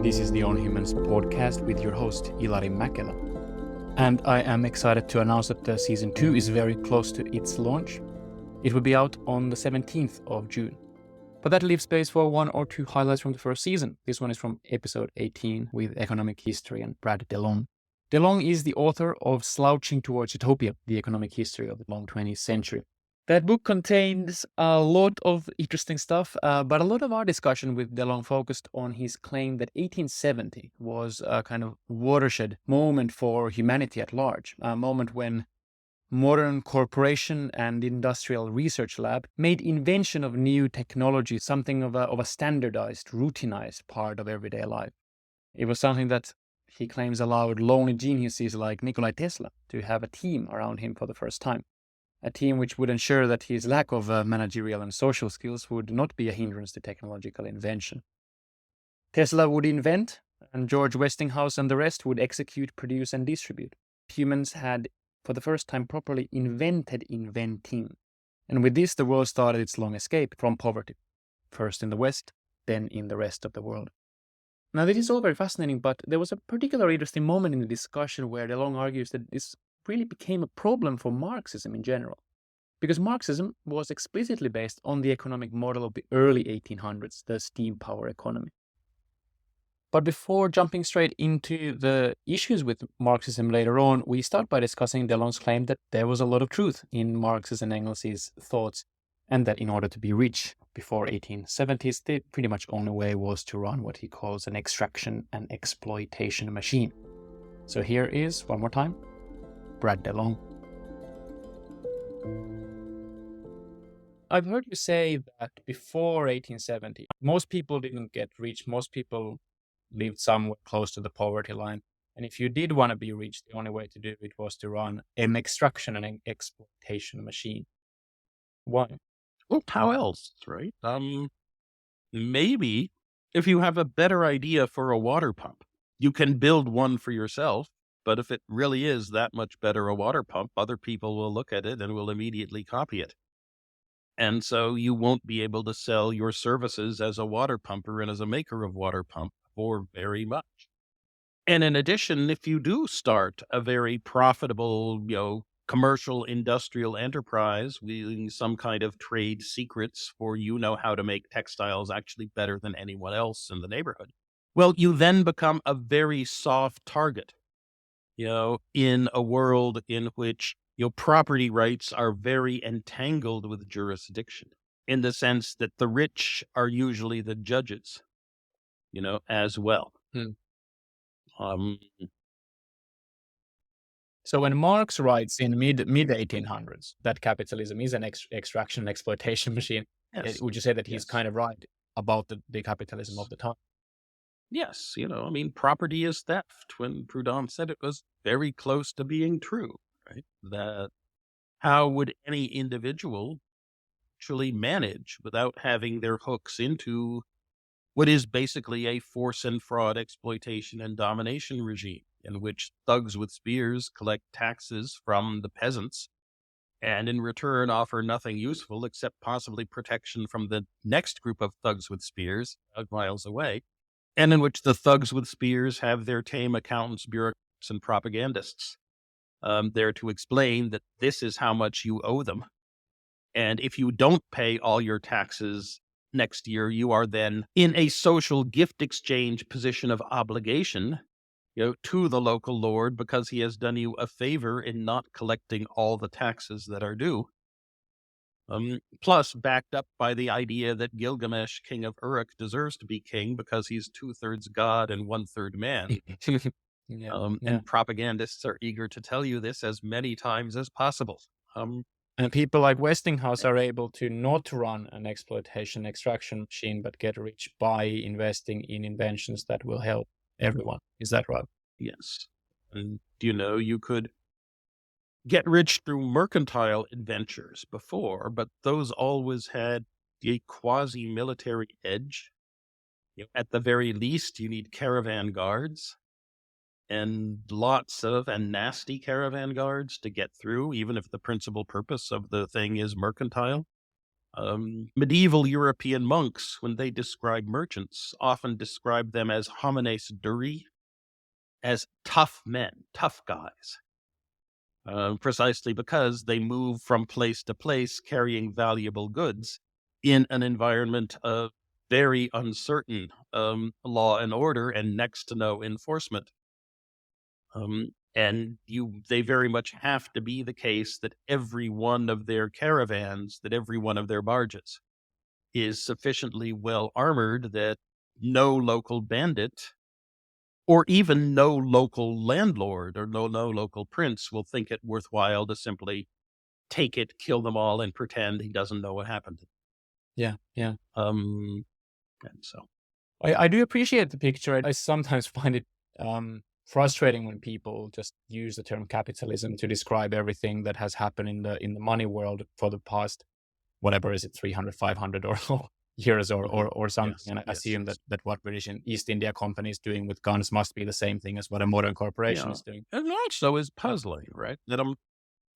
This is the On Humans podcast with your host, Ilari Mäkelä. And I am excited to announce that season 2 is very close to its launch. It will be out on the 17th of June. But that leaves space for one or two highlights from the first season. This one is from episode 18 with economic historian Brad Delong. Delong is the author of Slouching Towards Utopia, the economic history of the long 20th century. That book contains a lot of interesting stuff, but a lot of our discussion with Delong focused on his claim that 1870 was a kind of watershed moment for humanity at large, a moment when modern corporation and industrial research lab made invention of new technology something of a standardized, routinized part of everyday life. It was something that he claims allowed lonely geniuses like Nikola Tesla to have a team around him for the first time. A team which would ensure that his lack of managerial and social skills would not be a hindrance to technological invention. Tesla would invent, and George Westinghouse and the rest would execute, produce, and distribute. Humans had, for the first time, properly invented inventing. And with this, the world started its long escape from poverty, first in the West, then in the rest of the world. Now, this is all very fascinating, but there was a particularly interesting moment in the discussion where DeLong argues that this really became a problem for Marxism in general, because Marxism was explicitly based on the economic model of the early 1800s, the steam power economy. But before jumping straight into the issues with Marxism later on, we start by discussing DeLong's claim that there was a lot of truth in Marx's and Engels' thoughts, and that in order to be rich before 1870s, the pretty much only way was to run what he calls an extraction and exploitation machine. So here is, one more time, Brad Delong. I've heard you say that before 1870, most people didn't get rich. Most people lived somewhere close to the poverty line. And if you did want to be rich, the only way to do it was to run an extraction and an exploitation machine. Why? Well, how else, right? Maybe if you have a better idea for a water pump, you can build one for yourself. But if it really is that much better a water pump, other people will look at it and will immediately copy it. And so you won't be able to sell your services as a water pumper and as a maker of water pump for very much. And in addition, if you do start a very profitable, commercial industrial enterprise with some kind of trade secrets for how to make textiles actually better than anyone else in the neighborhood, well, you then become a very soft target. In a world in which your property rights are very entangled with jurisdiction, in the sense that the rich are usually the judges, as well. So when Marx writes in mid 1800s that capitalism is an extraction and exploitation machine, would you say that he's kind of right about the capitalism of the time? Yes, property is theft. When Proudhon said it was very close to being true, right? That how would any individual actually manage without having their hooks into what is basically a force and fraud exploitation and domination regime in which thugs with spears collect taxes from the peasants and in return offer nothing useful except possibly protection from the next group of thugs with spears miles away, and in which the thugs with spears have their tame accountants, bureaucrats, and propagandists there to explain that this is how much you owe them. And if you don't pay all your taxes next year, you are then in a social gift exchange position of obligation to the local lord because he has done you a favor in not collecting all the taxes that are due. Plus, backed up by the idea that Gilgamesh, king of Uruk, deserves to be king because he's 2/3 god and 1/3 man. And propagandists are eager to tell you this as many times as possible. And people like Westinghouse are able to not run an exploitation extraction machine, but get rich by investing in inventions that will help everyone. Is that right? Yes. And you could get rich through mercantile adventures before, but those always had a quasi-military edge. At the very least, you need caravan guards and lots of and nasty caravan guards to get through, even if the principal purpose of the thing is mercantile. Medieval European monks, when they describe merchants, often describe them as homines duri, as tough men, tough guys, precisely because they move from place to place carrying valuable goods in an environment of very uncertain law and order and next to no enforcement. They very much have to be the case that every one of their caravans, that every one of their barges is sufficiently well armored that no local bandit or even no local landlord or no local prince will think it worthwhile to simply take it, kill them all, and pretend he doesn't know what happened. Yeah, yeah. And so I do appreciate the picture. I sometimes find it frustrating when people just use the term capitalism to describe everything that has happened in the money world for the past, whatever is it, 300, 500 or so years or something. Yes, And I yes, assume yes. that what British and East India Company is doing with guns must be the same thing as what a modern corporation Yeah. is doing. And also is puzzling, right? Then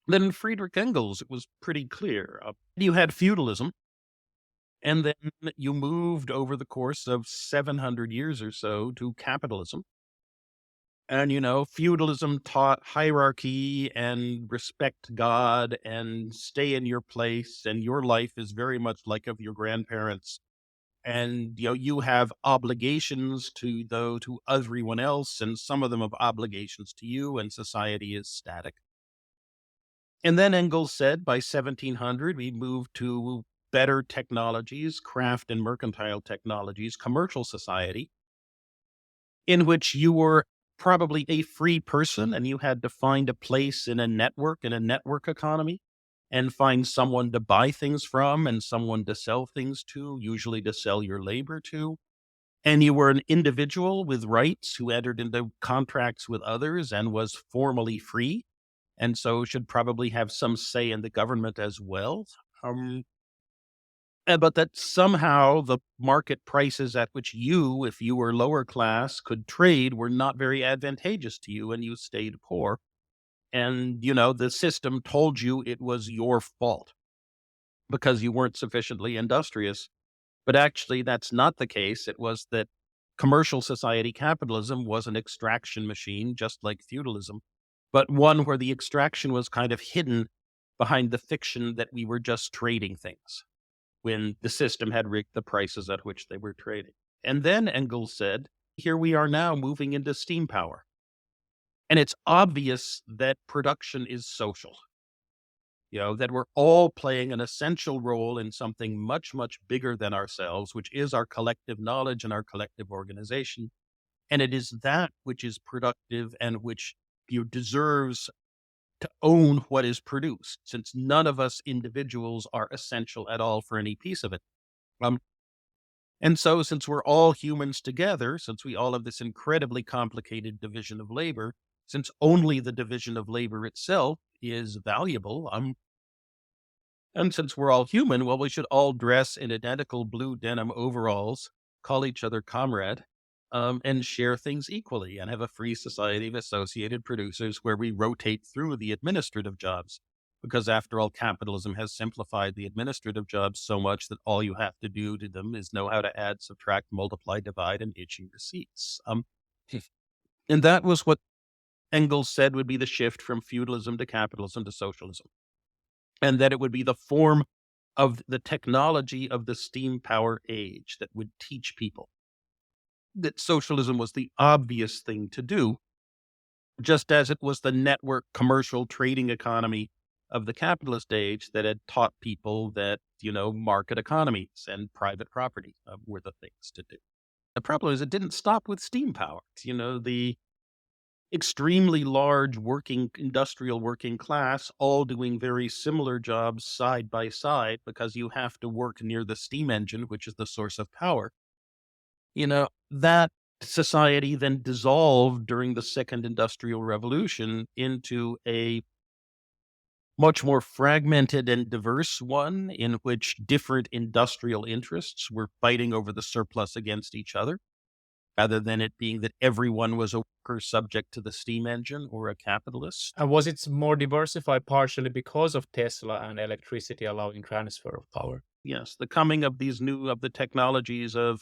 in Friedrich Engels, it was pretty clear. You had feudalism, and then you moved over the course of 700 years or so to capitalism. And, feudalism taught hierarchy and respect God and stay in your place. And your life is very much like of your grandparents. And, you have obligations to everyone else, and some of them have obligations to you, and society is static. And then Engels said by 1700, we moved to better technologies, craft and mercantile technologies, commercial society, in which you were probably a free person and you had to find a place in a network economy, and find someone to buy things from and someone to sell things to, usually to sell your labor to. And you were an individual with rights who entered into contracts with others and was formally free, and so should probably have some say in the government as well. But that somehow the market prices at which you, if you were lower class, could trade were not very advantageous to you and you stayed poor. And, the system told you it was your fault because you weren't sufficiently industrious. But actually, that's not the case. It was that commercial society capitalism was an extraction machine, just like feudalism, but one where the extraction was kind of hidden behind the fiction that we were just trading things when the system had rigged the prices at which they were trading. And then Engels said, here we are now moving into steam power. And it's obvious that production is social, that we're all playing an essential role in something much, much bigger than ourselves, which is our collective knowledge and our collective organization. And it is that which is productive and which deserves to own what is produced, since none of us individuals are essential at all for any piece of it. And so, since we're all humans together, since we all have this incredibly complicated division of labor, since only the division of labor itself is valuable, and since we're all human, well, we should all dress in identical blue denim overalls, call each other comrade, and share things equally, and have a free society of associated producers where we rotate through the administrative jobs. Because after all, capitalism has simplified the administrative jobs so much that all you have to do to them is know how to add, subtract, multiply, divide, and issue receipts. And that was what Engels said would be the shift from feudalism to capitalism to socialism. And that it would be the form of the technology of the steam power age that would teach people that socialism was the obvious thing to do, just as it was the network commercial trading economy of the capitalist age that had taught people that, market economies and private property were the things to do. The problem is it didn't stop with steam power. The extremely large industrial working class, all doing very similar jobs side by side because you have to work near the steam engine, which is the source of power. That society then dissolved during the second industrial revolution into a much more fragmented and diverse one in which different industrial interests were fighting over the surplus against each other, rather than it being that everyone was a worker subject to the steam engine or a capitalist. And was it more diversified partially because of Tesla and electricity allowing transfer of power? Yes, the coming of the technologies of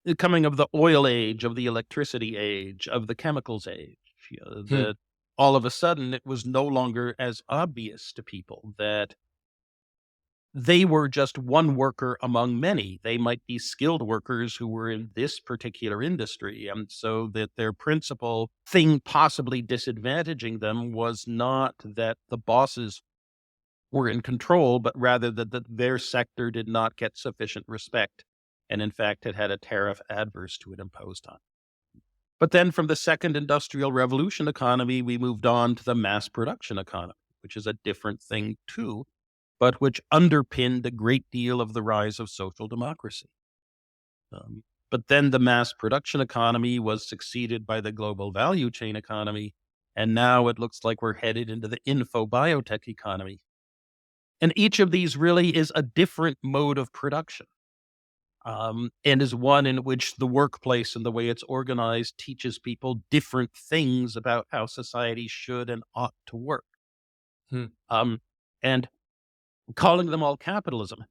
the coming of the oil age, of the electricity age, of the chemicals age, Hmm. that all of a sudden it was no longer as obvious to people that they were just one worker among many. They might be skilled workers who were in this particular industry. And so that their principal thing possibly disadvantaging them was not that the bosses were in control, but rather that their sector did not get sufficient respect. And in fact, it had a tariff adverse to it imposed on. But then from the second industrial revolution economy, we moved on to the mass production economy, which is a different thing too, but which underpinned a great deal of the rise of social democracy. But then the mass production economy was succeeded by the global value chain economy, and now it looks like we're headed into the info-biotech economy. And each of these really is a different mode of production, and is one in which the workplace and the way it's organized teaches people different things about how society should and ought to work. Hmm. And calling them all capitalism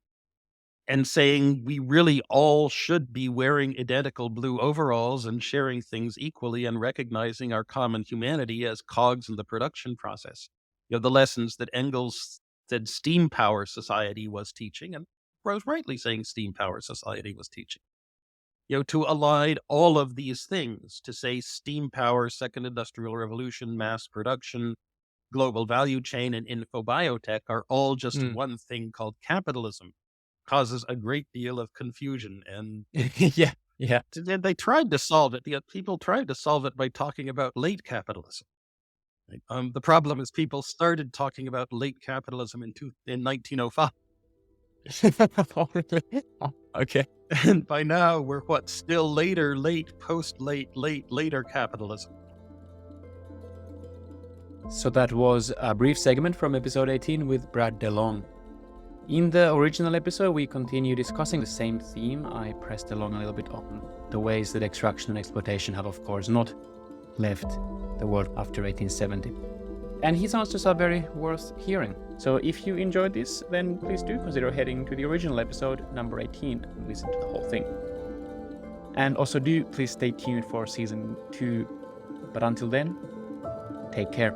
and saying we really all should be wearing identical blue overalls and sharing things equally and recognizing our common humanity as cogs in the production process. The lessons that Engels said steam power society was teaching, and Rose rightly saying steam power society was teaching. To align all of these things, to say steam power, second industrial revolution, mass production, global value chain, and infobiotech are all just Hmm. one thing called capitalism, causes a great deal of confusion. And Yeah. Yeah. they tried to solve it. People tried to solve it by talking about late capitalism. Right? The problem is people started talking about late capitalism in 1905. Okay. And by now we're still later, late, post-late, later capitalism. So that was a brief segment from episode 18 with Brad Delong. In the original episode, we continue discussing the same theme. I pressed along a little bit on the ways that extraction and exploitation have, of course, not left the world after 1870. And his answers are very worth hearing. So if you enjoyed this, then please do consider heading to the original episode, number 18, and listen to the whole thing. And also do please stay tuned for season 2. But until then, take care.